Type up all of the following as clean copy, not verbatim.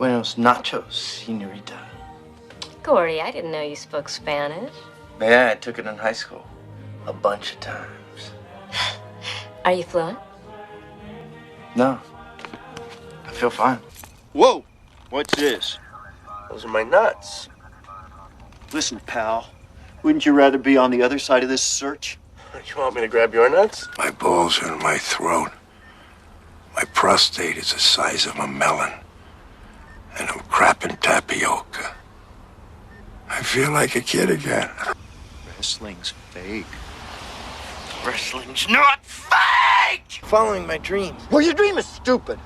Buenos nachos, señorita. Corey, I didn't know you spoke Spanish. Yeah, I took it in high school. A bunch of times. Are you fluent? No. I feel fine. Whoa! What's this? Those are my nuts. Listen, pal. Wouldn't you rather be on the other side of this search? You want me to grab your nuts? My balls are in my throat. My prostate is the size of a melon. And I'm crapping tapioca. I feel like a kid again. Wrestling's fake. Wrestling's not fake! Following my dreams. Well, your dream is stupid.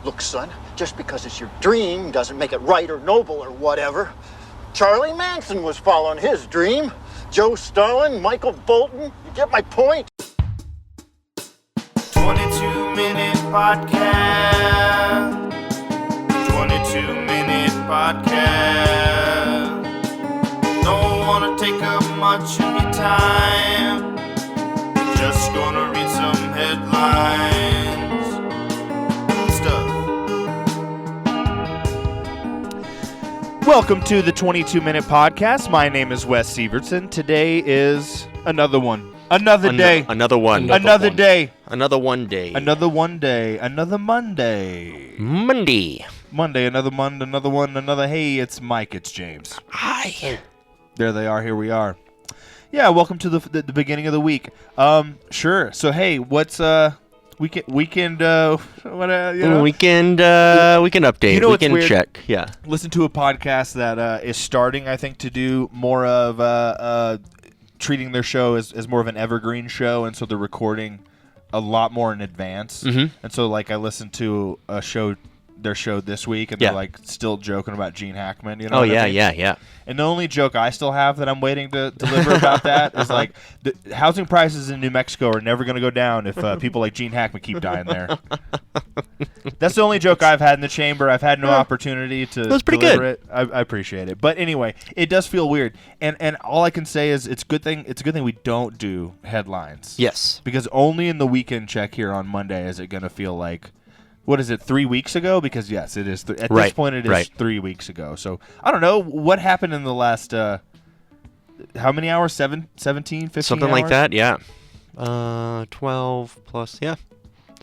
Look, son, just because it's your dream doesn't make it right or noble or whatever. Charlie Manson was following his dream. Joe Stalin, Michael Bolton. You get my point? 22-minute podcast. 22-minute podcast. Don't want to take up much of your time. Just gonna read some headlines. Stuff. Welcome to the 22-minute podcast. My name is Wes Sievertson. Today is another one. Another day. Another one. Another day. Another one day. Another one day. Another Monday. Monday. Monday, another Monday, another one, another. Hey, it's Mike, it's James. Hi. There they are. Here we are. Yeah, welcome to the beginning of the week. Sure. So, hey, what's weekend weekend update. You know what's weekend weird? check. Yeah. Listen to a podcast that is starting, I think, to do more of treating their show as more of an evergreen show, and so they're recording a lot more in advance. Mm-hmm. And so, like, I listened to their show this week, and they're like still joking about Gene Hackman. You know? Oh what I yeah, mean? yeah. And the only joke I still have that I'm waiting to deliver about that is like the housing prices in New Mexico are never going to go down if people like Gene Hackman keep dying there. That's the only joke I've had in the chamber. I've had no opportunity to That was pretty deliver good. it. I appreciate it, but anyway, it does feel weird. And all I can say is it's a good thing we don't do headlines. Yes. Because only in the weekend check here on Monday is it going to feel like. What is it, 3 weeks ago? Because, yes, it is. At this point, it is 3 weeks ago. So, I don't know. What happened in the last, how many hours? 17, 15 Something hours? like that, yeah. 12 plus, yeah.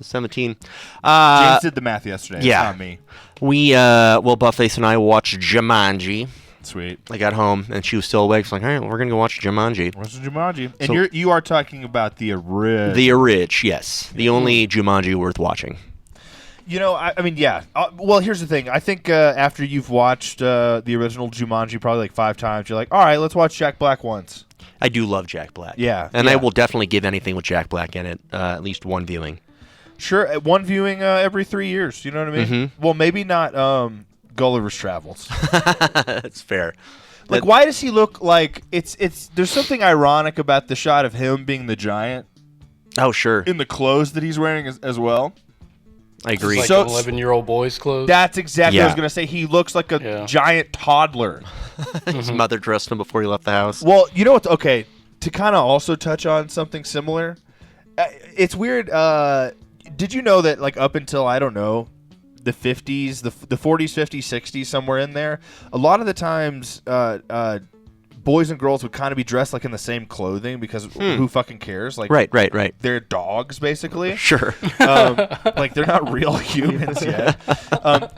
17. James did the math yesterday. Yeah. Not me. Buffface and I watched Jumanji. Sweet. I got home, and she was still awake. So I was like, all right, we're going to go watch Jumanji. What's Jumanji? And So- you are talking about the original. The Orig, yes. The only Jumanji worth watching. You know, I mean, yeah. Well, here's the thing. I think after you've watched the original Jumanji probably like 5 times, you're like, all right, let's watch Jack Black once. I do love Jack Black. Yeah. And yeah. I will definitely give anything with Jack Black in it at least one viewing. Sure, one viewing every 3 years. You know what I mean? Mm-hmm. Well, maybe not Gulliver's Travels. That's fair. Like, why does he look like it's? There's something ironic about the shot of him being the giant Oh, sure. in the clothes that he's wearing as well. I agree. Like So- 11-year-old boy's clothes. That's exactly what I was Yeah. going to say. He looks like a giant toddler. His mother dressed him before he left the house. Well, you know what? Okay, to kind of also touch on something similar, it's weird. Did you know that, like, up until, I don't know, the 50s, the 40s, 50s, 60s, somewhere in there, a lot of the times boys and girls would kind of be dressed like in the same clothing because who fucking cares? Like, Right. they're dogs, basically. Sure. Like, they're not real humans yet.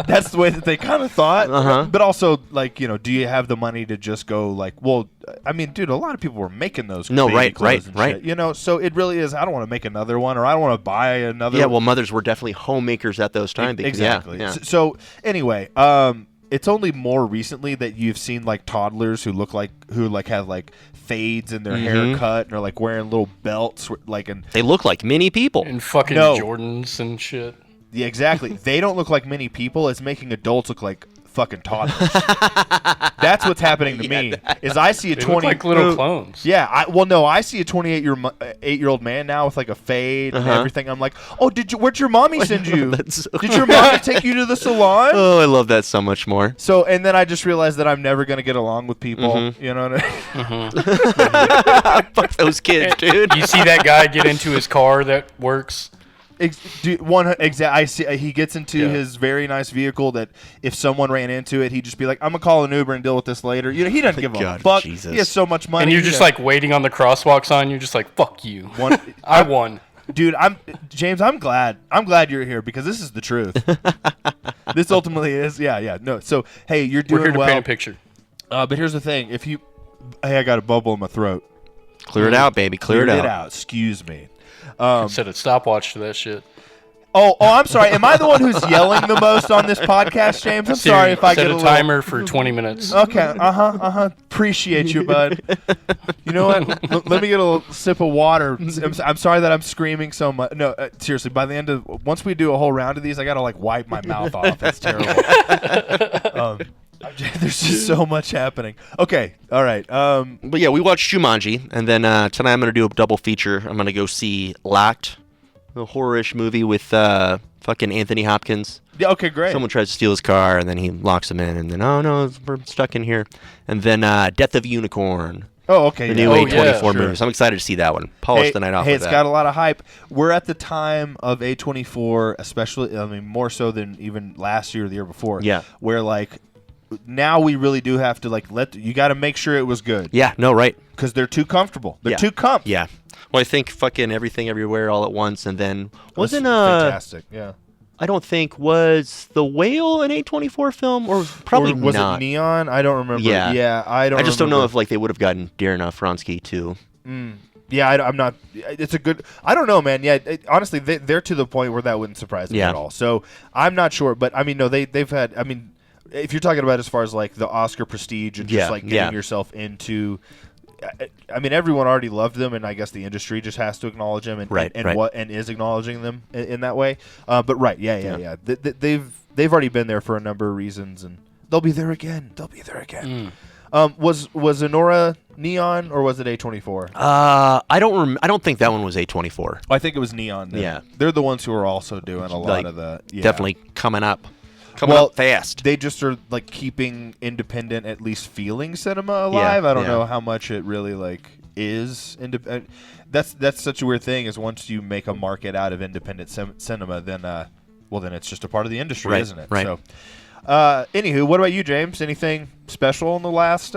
That's the way that they kind of thought. Uh-huh. But also, like, you know, do you have the money to just go, like, well, I mean, dude, a lot of people were making those No, baby right, clothes and right. shit, you know, so it really is, I don't want to make another one, or I don't want to buy another Yeah, well, mothers were definitely homemakers at those times. Because, exactly. Yeah. So, anyway, it's only more recently that you've seen, like, toddlers who have like fades in their haircut and are like wearing little belts, like, and They look like many people. and fucking No. Jordans and shit. yeah, exactly. They don't look like many people. It's making adults look like fucking toddlers. That's what's happening to me. Is I see a They 20 look like little clones. Yeah, I see a 28-year-old man now with like a fade and everything. I'm like, oh, where'd your mommy send you? That's so Did your mommy take you to the salon? Oh, I love that so much more. So, and then I just realized that I'm never gonna get along with people. You know what I mean? Fuck those kids, dude. You see that guy get into his car that works I see. He gets into his very nice vehicle that if someone ran into it, he'd just be like, "I'm gonna call an Uber and deal with this later." You know, he doesn't give a fuck. Jesus. He has so much money. And you're just like waiting on the crosswalk sign. You're just like, "Fuck you." I won. Dude, James. I'm glad you're here because this is the truth. This ultimately is. Yeah. No. So hey, you're doing We're here to well. paint a picture. But here's the thing: I got a bubble in my throat. Clear it out, baby. Clear it out. Excuse me. Set a stopwatch to that shit. Oh, I'm sorry. Am I the one who's yelling the most on this podcast, James? I'm sorry if I set get a timer for 20 minutes. Okay. Appreciate you, bud. You know what? Let me get a little sip of water. I'm sorry that I'm screaming so much. No, seriously. By the end of once we do a whole round of these, I gotta like wipe my mouth off. It's terrible. There's just so much happening. Okay. All right. But yeah, we watched Jumanji, and then tonight I'm going to do a double feature. I'm going to go see Locked, a horror-ish movie with fucking Anthony Hopkins. Yeah. Okay. Great. Someone tries to steal his car, and then he locks him in, and then, oh no, we're stuck in here. And then Death of Unicorn. Oh, okay. The new A24 movie. So I'm excited to see that one. Polish the night off with it's that. got a lot of hype. We're at the time of A24, especially, I mean, more so than even last year or the year before. Yeah. Where, like, now we really do have to, like, you got to make sure it was good. Yeah, no, right. Because they're too comfortable. They're too comf. Yeah. Well, I think fucking Everything Everywhere All at Once, and then wasn't fantastic. Yeah. I don't think was The Whale an A24 film, or probably was not. it Neon? I don't remember. Yeah, I just don't know if like they would have gotten Darren Aronofsky too. Yeah, I'm not. It's a good. I don't know, man. Yeah, honestly, they're to the point where that wouldn't surprise me at all. So I'm not sure, but I mean, no, they've had. I mean, if you're talking about as far as like the Oscar prestige and just like getting yourself into. I mean, everyone already loved them, and I guess the industry just has to acknowledge them, and is acknowledging them in that way. But yeah. They've already been there for a number of reasons, and they'll be there again. Was Zenora Neon or was it A24? I don't think that one was A24. I think it was Neon. Then. Yeah, they're the ones who are also doing a lot of the definitely coming up. Coming up fast. They just are like keeping independent, at least feeling cinema alive. I don't know how much it really like is independent. That's such a weird thing. Is once you make a market out of independent cinema, then then it's just a part of the industry, isn't it? Right. So, anywho, what about you, James? Anything special in the last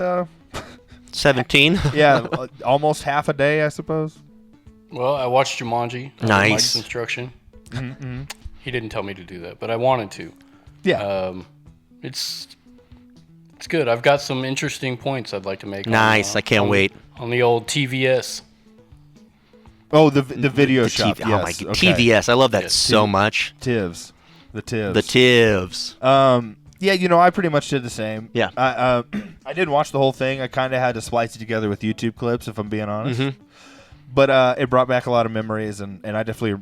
17? Yeah, almost half a day, I suppose. Well, I watched Jumanji. Nice. Mike's instruction. Mm-hmm. He didn't tell me to do that, but I wanted to. Yeah. It's good. I've got some interesting points I'd like to make. Nice. I can't wait. On the old TVS. Oh, the video shop. Oh my God. Okay. TVS. I love that so much. TIVs. The TIVs. The TIVs. Yeah, I pretty much did the same. Yeah. I didn't watch the whole thing. I kind of had to splice it together with YouTube clips, if I'm being honest. Mm-hmm. But it brought back a lot of memories, and I definitely,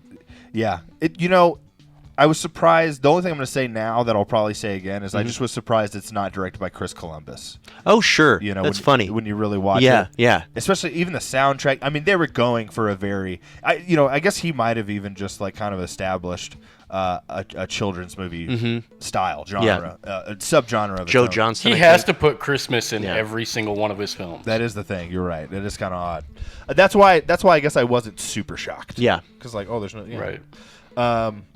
I was surprised. The only thing I'm going to say now that I'll probably say again is I just was surprised it's not directed by Chris Columbus. Oh, sure. That's funny. When you really watch it. Yeah. Especially even the soundtrack. I mean, they were going for a very, I guess he might have even just like kind of established a children's movie style, genre, subgenre of Joe Johnston. He has to put Christmas in every single one of his films. That is the thing. You're right. It is kind of odd. That's why I guess I wasn't super shocked. Yeah. Because like, there's no. Right.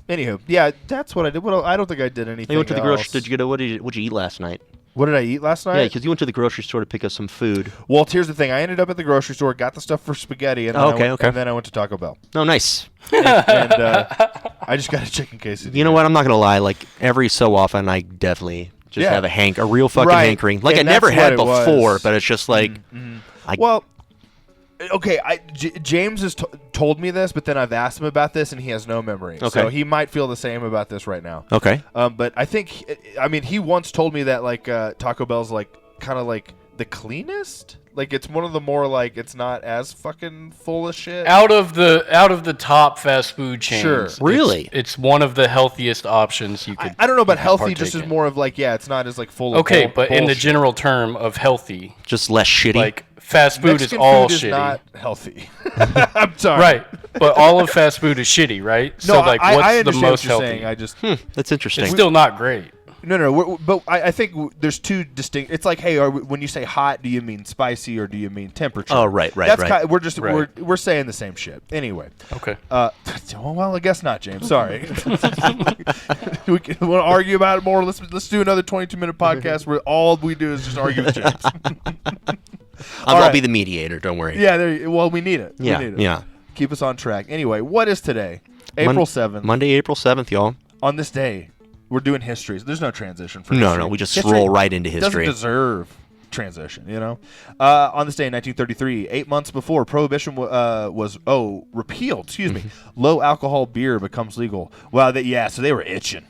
Anywho, yeah, that's what I did. Well, I don't think I did anything. You went to the grocery. Else. What did you eat last night? What did I eat last night? Yeah, because you went to the grocery store to pick up some food. Well, here's the thing. I ended up at the grocery store, got the stuff for spaghetti, and then I went to Taco Bell. Oh, nice. and I just got a chicken quesadilla. You know what? I'm not gonna lie. Like every so often, I definitely just have a real fucking hankering. Like and I never had before, was. but it's just like. Okay, James has told me this, but then I've asked him about this, and he has no memory. Okay. So he might feel the same about this right now. Okay. But I think, he once told me that, like, Taco Bell's, like, kind of, like, the cleanest. Like, it's one of the more, like, it's not as fucking full of shit. Out of the top fast food chains. Sure. Really? It's one of the healthiest options you could. I don't know about healthy, just as more of, like, it's not as, like, full of okay, but in the bullshit. general term of healthy. Just less shitty. Like, fast food Mexican is all food shitty. Is not healthy. I'm sorry. Right, but all of fast food is shitty, right? No, so like, I what's the understand most what you're healthy? saying. I just that's interesting. It's still not great. No. But I think there's two distinct. It's like, hey, when you say hot, do you mean spicy or do you mean temperature? Oh, right. That's right. We're saying the same shit. Anyway. Okay. Well, I guess not, James. Sorry. We want to argue about it more. Let's do another 22-minute podcast where all we do is just argue with James. I'll be the mediator. Don't worry. Yeah. Well, we need it. Yeah. We need it. Yeah. Keep us on track. Anyway, what is today? April 7th. Monday, April 7th, y'all. On this day, we're doing history. There's no transition for No, history. no, we just roll right into history. Doesn't deserve transition, you know. On this day in 1933, 8 months before prohibition was repealed. Excuse me. Low alcohol beer becomes legal. Wow, so they were itching.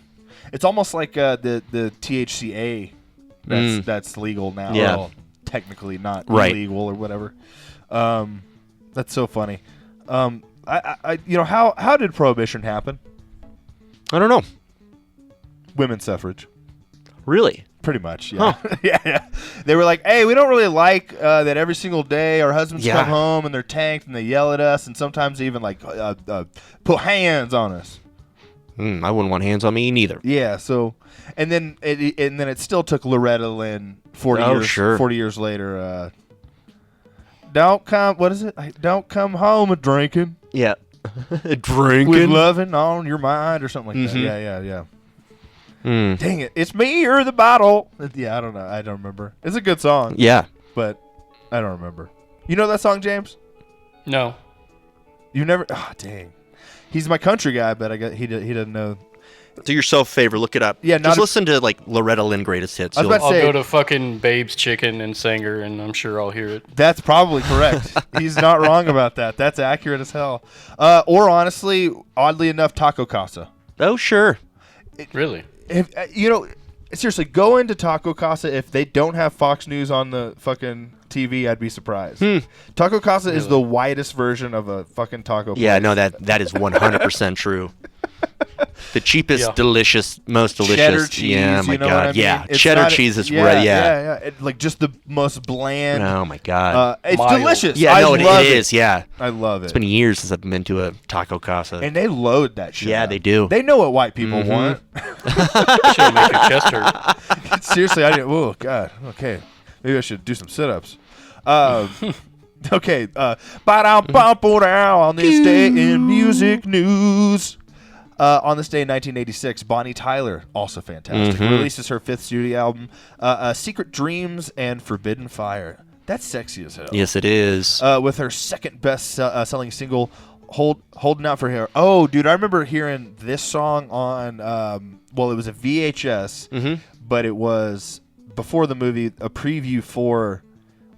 It's almost like the THCA that's legal now. Yeah. Well, technically not Right. illegal or whatever. That's so funny. How did prohibition happen? I don't know. Women's suffrage. Really? Pretty much, yeah. Yeah. They were like, hey, we don't really like that every single day our husbands come home and they're tanked and they yell at us and sometimes they even like put hands on us. I wouldn't want hands on me neither. Yeah, so and then it still took Loretta Lynn 40 years later. Don't come home a drinking. Yeah. With Drinking. loving on your mind or something like that. Yeah. Mm. Dang it. It's me or the bottle. Yeah, I don't know. I don't remember. It's a good song. Yeah. But I don't remember. You know that song, James? No. You never? Oh, dang. He's my country guy, but he doesn't know. Do yourself a favor. Look it up. Yeah, just listen to like Loretta Lynn greatest hits. I was about I'll to say, go to fucking Babe's Chicken and Sanger, and I'm sure I'll hear it. that's probably correct. He's not wrong about that. That's accurate as hell. Or honestly, oddly enough, Taco Casa. Oh, sure. Really? If seriously, go into Taco Casa. If they don't have Fox News on the fucking TV, I'd be surprised. Taco Casa is the whitest version of a fucking taco place. Yeah, no, that is 100% true. The cheapest, delicious, most delicious. Cheddar cheese, yeah, my you know God. what I mean? Yeah, It's cheddar not cheese is right. Yeah. Like just the most bland. Oh my God. It's Mild. delicious. Yeah, I no, love it is. Yeah. I love it. It's been years since I've been to a Taco Casa. And they load that shit. Yeah, up. they do. They know what white people want. Should make your chest hurt. Seriously, I didn't. Oh God. Okay, maybe I should do some sit-ups. Okay. On this day in music news. On this day in 1986, Bonnie Tyler, also fantastic, releases her 5th studio album, Secret Dreams and Forbidden Fire. That's sexy as hell. Yes, it is. With her second best selling single, Holding Out for Her. Oh, dude, I remember hearing this song on, it was a VHS, but it was, before the movie, a preview for,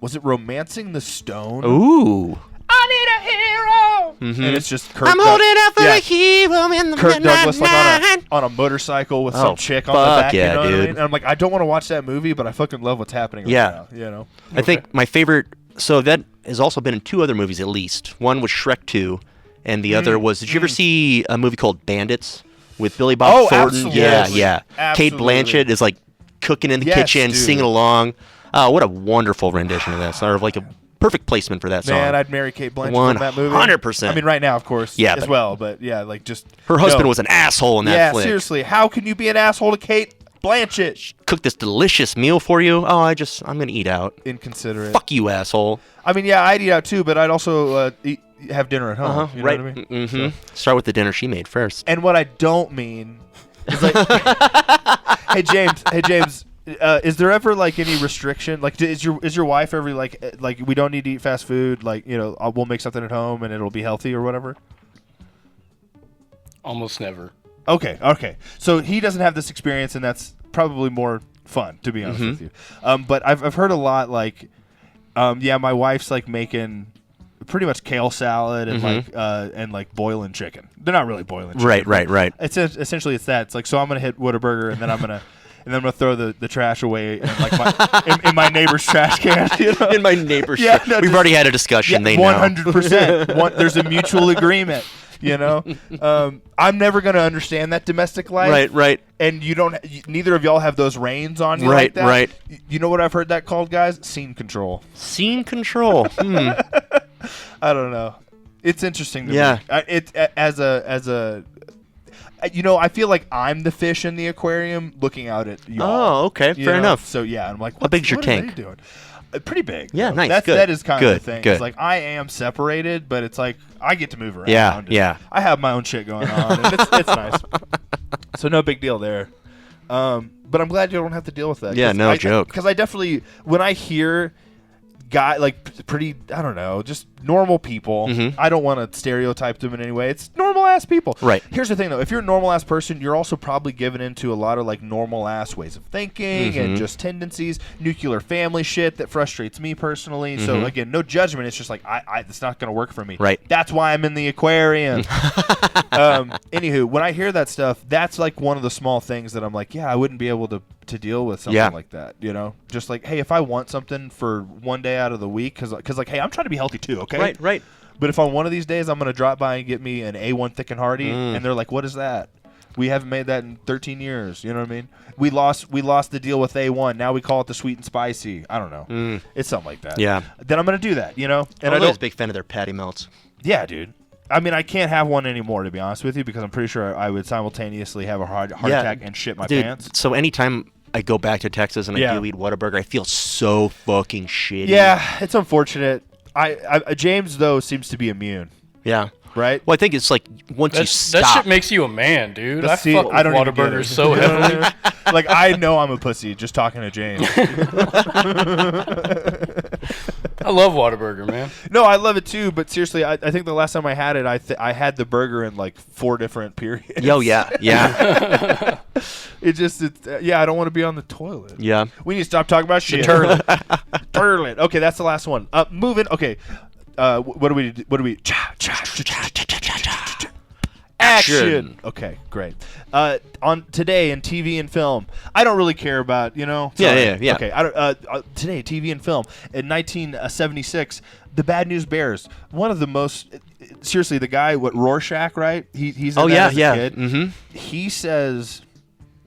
was it Romancing the Stone? Ooh. I need a hero! And it's just Kirk I'm holding out for a hero in the Kirk Douglas midnight. on a motorcycle with some chick on the fuck back. yeah, you know what I dude. mean? And I'm like, I don't want to watch that movie, but I fucking love what's happening right now. You know? I think my favorite, so that has also been in 2 other movies at least. One was Shrek 2, and the other was, did you ever see a movie called Bandits with Billy Bob Thornton? Absolutely. Yeah. Kate Absolutely. Blanchett is like cooking in the Yes, kitchen, dude. singing along. Oh, what a wonderful rendition of that. Sort of like a perfect placement for that song. Man, I'd marry Kate Blanchett from that movie. 100%. I mean, right now, of course, Yeah, as but- well. But yeah, like just Her husband no. was an asshole in that Yeah, flick. seriously, how can you be an asshole to Kate Blanchett? Cooked this delicious meal for you. Oh, I'm going to eat out. Inconsiderate. Fuck you, asshole. I mean, yeah, I'd eat out too, but I'd also have dinner at home. You know right. what I mean? Mm-hmm. Start with the dinner she made first. And what I don't mean is like, hey James, is there ever like any restriction? Like, is your wife ever like we don't need to eat fast food? Like, you know, we'll make something at home and it'll be healthy or whatever. Almost never. Okay. So he doesn't have this experience, and that's probably more fun, to be honest with you. But I've heard a lot like, my wife's like making pretty much kale salad and like boiling chicken. They're not really boiling chicken. Right. It's essentially it's that. It's like, so I'm gonna hit Whataburger and then I'm gonna throw the trash away in like in my neighbor's trash can. You know? In my neighbor's Yeah, trash. no, We've just- already had a discussion. They know. 100%. There's a mutual agreement. You know, I'm never gonna understand that domestic life. Right. And neither of y'all have those reins on you like that. Right. You know what I've heard that called, guys? Scene control. Scene control. I don't know. It's interesting to Yeah. me. I feel like I'm the fish in the aquarium looking out at y'all. Oh, okay, you fair know? enough. So yeah, I'm like, How big's your what are tank? they doing? Pretty big. Yeah, though. nice, good, That is kind good, of the thing. good. It's like I am separated, but it's like I get to move around. Yeah, and yeah. I have my own shit going on, and it's nice. So no big deal there. But I'm glad you don't have to deal with that. Yeah, no joke. Because I definitely, when I hear pretty, I don't know, just normal people. Mm-hmm. I don't want to stereotype them in any way. It's normal ass people. Right. Here's the thing though, if you're a normal ass person, you're also probably given into a lot of like normal ass ways of thinking Mm-hmm. and just tendencies, nuclear family shit that frustrates me personally. So again, no judgment. It's just like it's not going to work for me. Right. That's why I'm in the aquarium. Anywho, when I hear that stuff, that's like one of the small things that I'm like, yeah, I wouldn't be able to deal with something like that, just like, hey, if I want something for one day out of the week, because like, hey, I'm trying to be healthy too, okay, Right. but if on one of these days I'm gonna drop by and get me an A1 thick and hearty, and they're like, what is that? We haven't made that in 13 years. You know what I mean? We lost the deal with A1. Now we call it the sweet and spicy. I don't know. It's something like that. Yeah. Then I'm gonna do that. And I'm always a big fan of their patty melts. Yeah, dude. I mean, I can't have one anymore, to be honest with you, because I'm pretty sure I would simultaneously have a heart attack and shit my Dude, pants. So anytime I go back to Texas and I do eat Whataburger, I feel so fucking shitty. Yeah, it's unfortunate. James though seems to be immune, Yeah. right? Well, I think it's like once you stop. That shit makes you a man, dude. Let's I fuck with don't even get Whataburger it. so You know what I heavily. mean? Like, I know I'm a pussy just talking to James. I love Whataburger, man. No, I love it too, but seriously, I think the last time I had it, I had the burger in like 4 different periods. Yo, yeah. I don't want to be on the toilet. Yeah. We need to stop talking about shit. Turlet. Okay, that's the last one. Moving. Okay. What do we? Action. Okay, great. On today in TV and film, I don't really care about, Yeah. Okay, I don't, today TV and film in 1976, the Bad News Bears. One of the most seriously, the guy Rorschach, right? He's in that as a kid. Mm-hmm. He says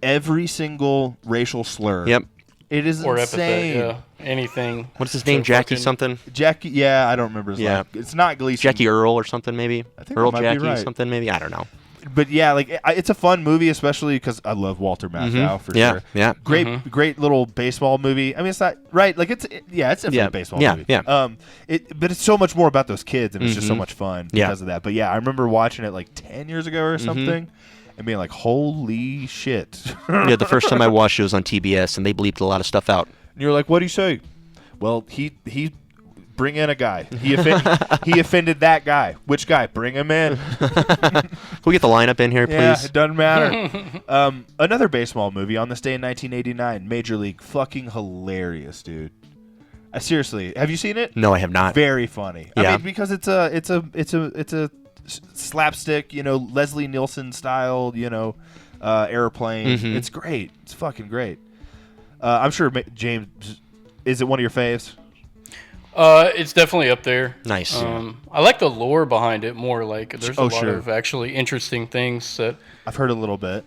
every single racial slur. Yep. It is Or insane. epithet, yeah. Anything. What's his name? So Jackie fucking- something? Jackie, yeah, I don't remember his Yeah. name. It's not Gleason. Jackie Earl or something maybe? I think Earl that might be Jackie right. something maybe? I don't know. But yeah, like it's a fun movie, especially because I love Walter Matthau for Yeah, sure. yeah. Great little baseball movie. I mean, it's not right. Like it's definitely a baseball movie. Yeah. But it's so much more about those kids, and it's just so much fun Yeah. because of that. But yeah, I remember watching it like 10 years ago or something, and being like, "Holy shit!" Yeah, the first time I watched it was on TBS, and they bleeped a lot of stuff out. And you're like, "What do you say?" Well, he bring in a guy. He offended that guy. Which guy? Bring him in. Can we get the lineup in here, please? Yeah, it doesn't matter. Another baseball movie on this day in 1989, Major League. Fucking hilarious, dude. Seriously, have you seen it? No, I have not. Very funny. Yeah. I mean, because it's a slapstick, Leslie Nielsen style, airplane. It's great. It's fucking great. I'm sure James, is it one of your faves? It's definitely up there. Nice. I like the lore behind it more. Like, there's a lot sure. of actually interesting things that, I've heard a little bit.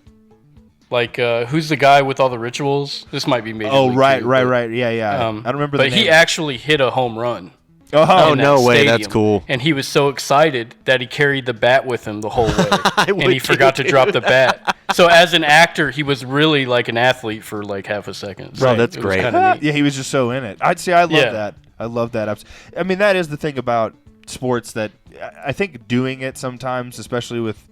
like, who's the guy with all the rituals? This might be Major League Right. too, but, Yeah. I don't remember the But name. he actually hit a home run. Oh, in that no way. That's stadium. cool. And he was so excited that he carried the bat with him the whole way. and would he forgot to too. drop the bat. So as an actor, he was really like an athlete for like half a second. So Bro, that's it was great. kinda neat. Yeah, he was just so in it. I love Yeah. that. I love that. I mean, that is the thing about sports that I think doing it sometimes, especially with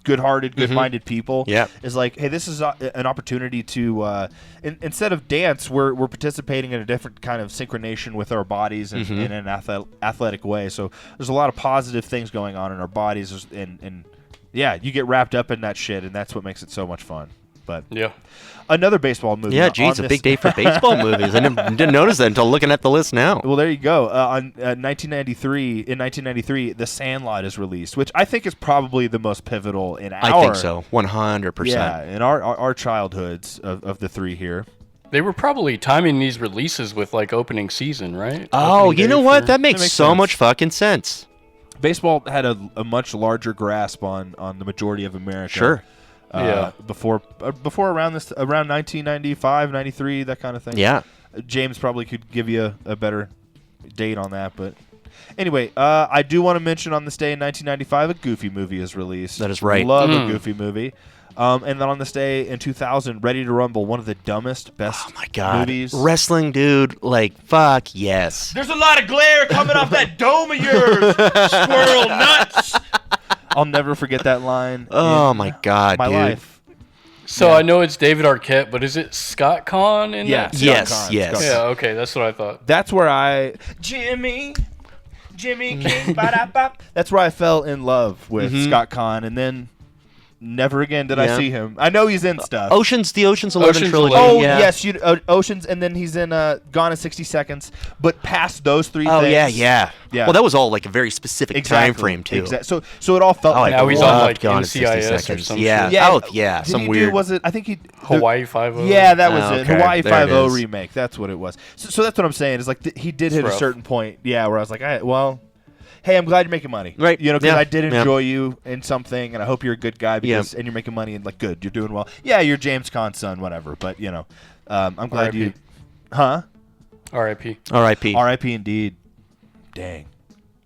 good-hearted, good-minded people, Yeah. is like, hey, this is an opportunity to instead of dance, we're participating in a different kind of synchronization with our bodies in an athletic way. So there's a lot of positive things going on in our bodies, and yeah, you get wrapped up in that shit, and that's what makes it so much fun. But Yeah. another baseball movie. Yeah, on geez, a this- big day for baseball movies. I didn't notice that until looking at the list now. Well, there you go. On 1993, The Sandlot is released, which I think is probably the most pivotal in our. I think so, 100%. Yeah, in our childhoods of the three here. They were probably timing these releases with like opening season, right? Oh, Opening you day know what? for- That makes makes so sense. much fucking sense. Baseball had a much larger grasp on the majority of America. Sure. Yeah. Before around 1995, 93, that kind of thing. Yeah. James probably could give you a better date on that, but Anyway, I do want to mention on this day in 1995, a Goofy movie is released. That is right. Love a Goofy movie. And then on this day in 2000, Ready to Rumble, one of the dumbest, best movies. Wrestling, dude. Like, fuck yes. There's a lot of glare coming off that dome of yours, squirrel nuts. I'll never forget that line. Oh, my God, my dude. life. So I know it's David Arquette, but is it Scott Conn in that? Yes. Yeah, okay, that's what I thought. That's where Jimmy King, ba-da-bop. That's where I fell in love with Scott Conn, and then never again did I see him. I know he's in stuff. The Ocean's 11 trilogy. Oh, yeah. yes, Ocean's, and then he's in Gone in 60 Seconds. But past those three Oh, things. yeah. Well, that was all like a very specific time frame, too. So it all felt like now he's on like Gone in 60 NCIS or seconds. some Yeah. shit. Yeah. Some Did he weird. was it? I think he Hawaii Five-0. Yeah, that was it. Okay. Hawaii There it 5-0 is. remake. That's what it was. So that's what I'm saying. Is like he did hit a rough. certain point. Yeah, where I was like, hey, I'm glad you're making money. Right. You know, because Yeah. I did Yeah. enjoy you in something, and I hope you're a good guy because and you're making money and like good, you're doing well. Yeah, you're James Caan's son, whatever. But you know, I'm glad R.I.P. you. Huh? R.I.P. R.I.P. R.I.P. Indeed. Dang.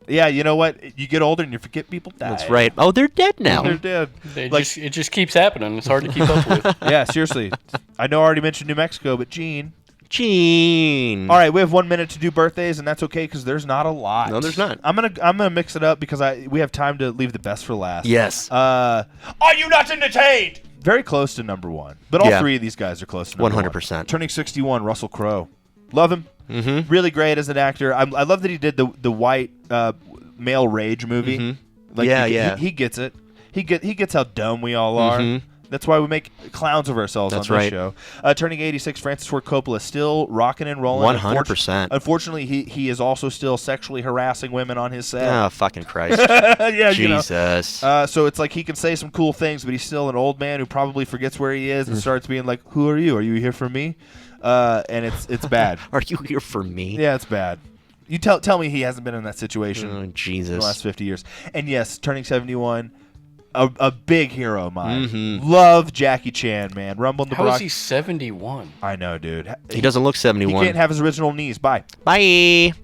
Yeah, you know what? You get older and you forget people die. That's right. Oh, they're dead now. They're dead. It just keeps happening. It's hard to keep up with. Yeah, seriously. I know I already mentioned New Mexico, but Gene. Gene. All right, we have 1 minute to do birthdays, and that's okay because there's not a lot. No, there's not. I'm gonna mix it up because we have time to leave the best for last. Yes. Are you not entertained? Very close to number one, but all three of these guys are close to number 100%. one. Turning 61, Russell Crowe. Love him. Mm-hmm. Really great as an actor. I love that he did the white male rage movie. Mm-hmm. Like he gets it. He gets how dumb we all are. Mm-hmm. That's why we make clowns of ourselves That's on this right. show. Turning 86, Francis Ford Coppola, still rocking and rolling. 100%. Unfortunately, he is also still sexually harassing women on his set. Oh, fucking Christ. Yeah, Jesus. You know. So it's like he can say some cool things, but he's still an old man who probably forgets where he is and starts being like, "Who are you? Are you here for me?" And it's bad. Are you here for me? Yeah, it's bad. You tell me he hasn't been in that situation Oh, in Jesus. the last 50 years. And yes, turning 71. A big hero of mine. Mm-hmm. Love Jackie Chan, man. Rumble in the How Bronx. is he 71? I know, dude. He doesn't look He 71. can't have his original knees. Bye. Bye.